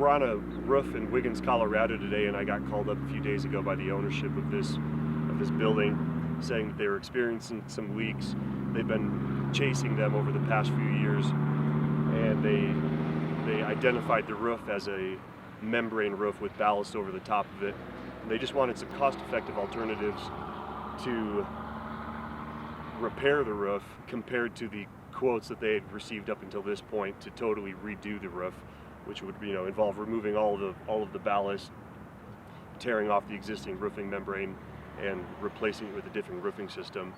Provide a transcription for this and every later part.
We're on a roof in Wiggins, Colorado today, and I got called up a few days ago by the ownership of this building, saying that they were experiencing some leaks. They've been chasing them over the past few years, and they identified the roof as a membrane roof with ballast over the top of it. And they just wanted some cost-effective alternatives to repair the roof compared to the quotes that they had received up until this point to totally redo the roof, which would involve removing all of the ballast, tearing off the existing roofing membrane, and replacing it with a different roofing system.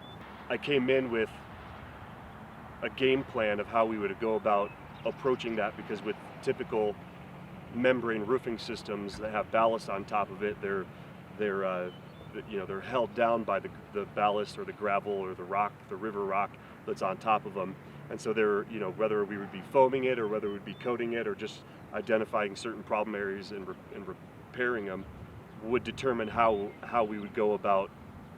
I came in with a game plan of how we would go about approaching that, because with typical membrane roofing systems that have ballast on top of it, they're held down by the ballast or the gravel or the rock, the river rock that's on top of them. And so they're, whether we would be foaming it or whether we'd be coating it or just identifying certain problem areas and repairing them would determine how we would go about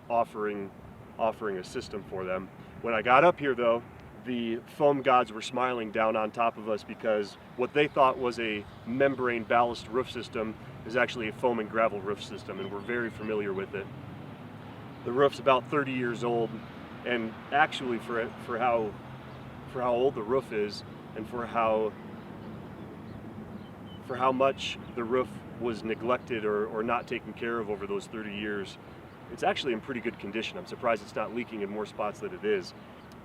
offering a system for them. When I got up here though, the foam gods were smiling down on top of us, because what they thought was a membrane ballast roof system is actually a foam and gravel roof system, and we're very familiar with it. The roof's about 30 years old, and actually for how old the roof is and for how much the roof was neglected or not taken care of over those 30 years, it's actually in pretty good condition. I'm surprised it's not leaking in more spots than it is.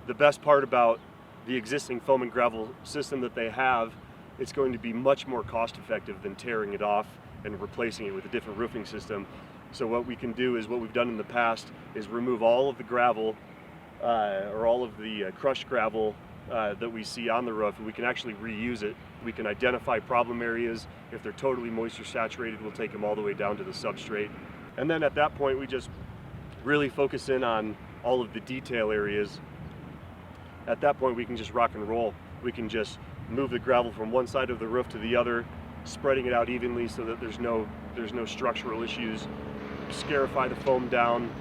The best part about the existing foam and gravel system that they have, it's going to be much more cost effective than tearing it off and replacing it with a different roofing system. So what we can do is, what we've done in the past, is remove all of the gravel or all of the crushed gravel that we see on the roof, and we can actually reuse it. We can identify problem areas. If they're totally moisture saturated, we'll take them all the way down to the substrate. And then at that point, we just really focus in on all of the detail areas. At that point, we can just rock and roll. We can just move the gravel from one side of the roof to the other, spreading it out evenly so that there's no structural issues. Scarify the foam down,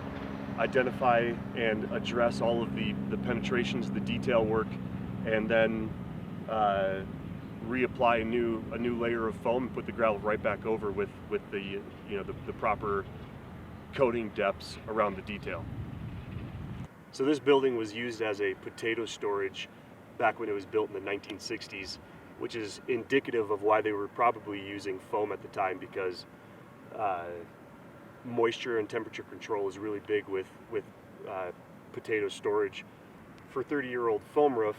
identify and address all of the penetrations, the detail work, and then reapply a new layer of foam and put the gravel right back over with the proper coating depths around the detail. So this building was used as a potato storage back when it was built in the 1960s, which is indicative of why they were probably using foam at the time, because moisture and temperature control is really big with potato storage. For 30-year-old foam roof,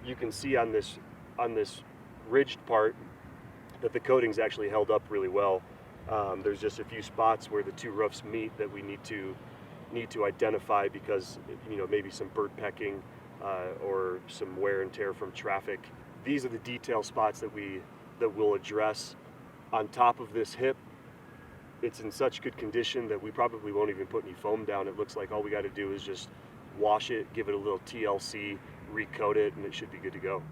you can see on this ridged part that the coating's actually held up really well. There's just a few spots where the two roofs meet that we need to identify, because maybe some bird pecking or some wear and tear from traffic. These are the detail spots that we'll address. On top of this hip, it's in such good condition that we probably won't even put any foam down. It looks like all we got to do is just wash it, give it a little TLC, recoat it, and it should be good to go.